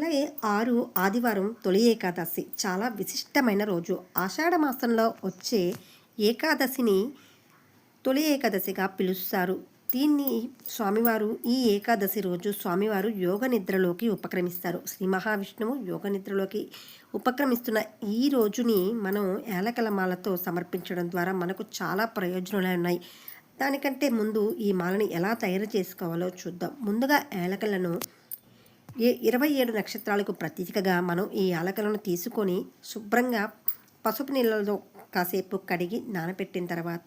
అలాగే 6 ఆదివారం తొలి ఏకాదశి చాలా విశిష్టమైన రోజు. ఆషాఢ మాసంలో వచ్చే ఏకాదశిని తొలి ఏకాదశిగా పిలుస్తారు. దీన్ని స్వామివారు ఈ ఏకాదశి రోజు స్వామివారు యోగ నిద్రలోకి ఉపక్రమిస్తారు. శ్రీ మహావిష్ణువు యోగ నిద్రలోకి ఉపక్రమిస్తున్న ఈ రోజుని మనం ఏలకల మాలతో సమర్పించడం ద్వారా మనకు చాలా ప్రయోజనాలు ఉన్నాయి. దానికంటే ముందు ఈ మాలని ఎలా తయారు చేసుకోవాలో చూద్దాం. ముందుగా ఏలకలను 27 నక్షత్రాలకు ప్రతీకగా మనం ఈ యాలకులను తీసుకొని శుభ్రంగా పసుపు నీళ్ళలో కాసేపు కడిగి నానబెట్టిన తర్వాత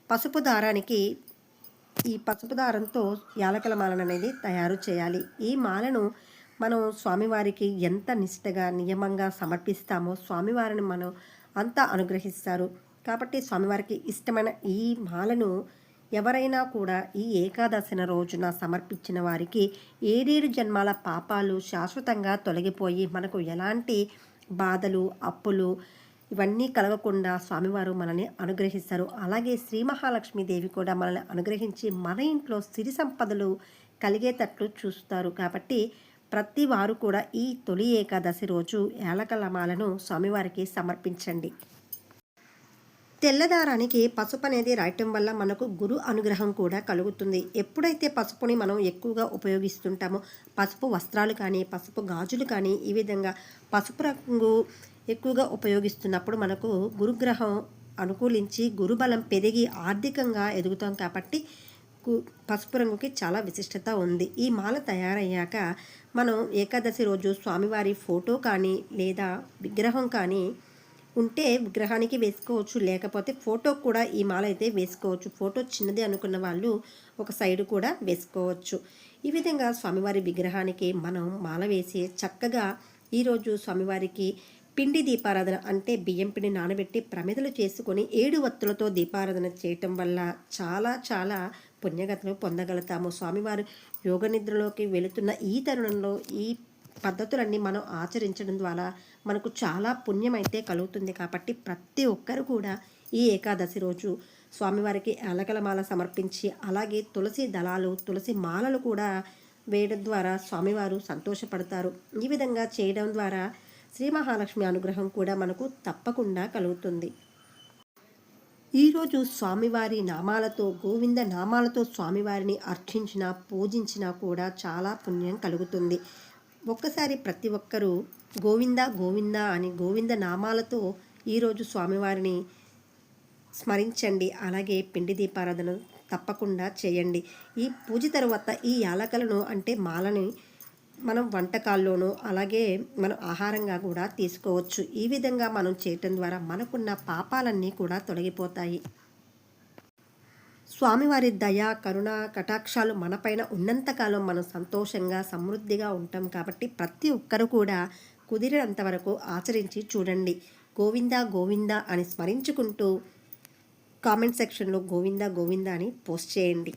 పసుపు దారానికి ఈ పసుపు దారంతో యాలకుల మాలను అనేది తయారు చేయాలి. ఈ మాలను మనం స్వామివారికి ఎంత నిష్టగా నియమంగా సమర్పిస్తామో స్వామివారిని మనం అంతా అనుగ్రహిస్తారు. కాబట్టి స్వామివారికి ఇష్టమైన ఈ మాలను ఎవరైనా కూడా ఈ ఏకాదశిన రోజున సమర్పించిన వారికి 7 జన్మాల పాపాలు శాశ్వతంగా తొలగిపోయి మనకు ఎలాంటి బాధలు అప్పులు ఇవన్నీ కలగకుండా స్వామివారు మనల్ని అనుగ్రహిస్తారు. అలాగే శ్రీ మహాలక్ష్మీదేవి కూడా మనల్ని అనుగ్రహించి మన ఇంట్లో సిరి సంపదలు కలిగేటట్లు చూస్తారు. కాబట్టి ప్రతి వారు కూడా ఈ తొలి ఏకాదశి రోజు యాలకల మాలను స్వామివారికి సమర్పించండి. తెల్లదారానికి పసుపు అనేది రాయటం వల్ల మనకు గురు అనుగ్రహం కూడా కలుగుతుంది. ఎప్పుడైతే పసుపుని మనం ఎక్కువగా ఉపయోగిస్తుంటామో పసుపు వస్త్రాలు కానీ పసుపు గాజులు కానీ ఈ విధంగా పసుపు రంగు ఎక్కువగా ఉపయోగిస్తున్నప్పుడు మనకు గురుగ్రహం అనుకూలించి గురుబలం పెరిగి ఆర్థికంగా ఎదుగుతాం. కాబట్టి పసుపు రంగుకి చాలా విశిష్టత ఉంది. ఈ మాల తయారయ్యాక మనం ఏకాదశి రోజు స్వామివారి ఫోటో కానీ లేదా విగ్రహం కానీ ఉంటే విగ్రహానికి వేసుకోవచ్చు, లేకపోతే ఫోటో కూడా ఈ మాల అయితే వేసుకోవచ్చు. ఫోటో చిన్నది అనుకున్న వాళ్ళు ఒక సైడు కూడా వేసుకోవచ్చు. ఈ విధంగా స్వామివారి విగ్రహానికి మనం మాల వేసి చక్కగా ఈరోజు స్వామివారికి పిండి దీపారాధన అంటే బియ్యం పిండి నానబెట్టి ప్రమిదలు చేసుకొని 7 వత్తులతో దీపారాధన చేయటం వల్ల చాలా చాలా పుణ్యగతులు పొందగలుగుతాము. స్వామివారు యోగ నిద్రలోకి వెళుతున్న ఈ తరుణంలో ఈ పద్ధతులన్నీ మనం ఆచరించడం ద్వారా మనకు చాలా పుణ్యం అయితే కలుగుతుంది. కాబట్టి ప్రతి ఒక్కరు కూడా ఈ ఏకాదశి రోజు స్వామివారికి యాలకుల మాల సమర్పించి అలాగే తులసి దళాలు తులసి మాలలు కూడా వేయడం ద్వారా స్వామివారు సంతోషపడతారు. ఈ విధంగా చేయడం ద్వారా శ్రీ మహాలక్ష్మి అనుగ్రహం కూడా మనకు తప్పకుండా కలుగుతుంది. ఈరోజు స్వామివారి నామాలతో గోవింద నామాలతో స్వామివారిని అర్చించినా పూజించినా కూడా చాలా పుణ్యం కలుగుతుంది. ఒక్కసారి ప్రతి ఒక్కరూ గోవింద గోవింద అని గోవింద నామాలతో ఈరోజు స్వామివారిని స్మరించండి. అలాగే పిండి దీపారాధన తప్పకుండా చేయండి. ఈ పూజ తర్వాత ఈ యాలకులను అంటే మాలని మనం వంటకాల్లోనూ అలాగే మనం ఆహారంగా కూడా తీసుకోవచ్చు. ఈ విధంగా మనం చేయటం ద్వారా మనకున్న పాపాలన్నీ కూడా తొలగిపోతాయి. స్వామివారి దయ కరుణ కటాక్షాలు మనపైన ఉన్నంతకాలం మనం సంతోషంగా సమృద్ధిగా ఉంటాం. కాబట్టి ప్రతి ఒక్కరు కూడా కుదిరినంత వరకు ఆచరించి చూడండి. గోవింద గోవింద అని స్మరించుకుంటూ కామెంట్ సెక్షన్లో గోవింద గోవింద అని పోస్ట్ చేయండి.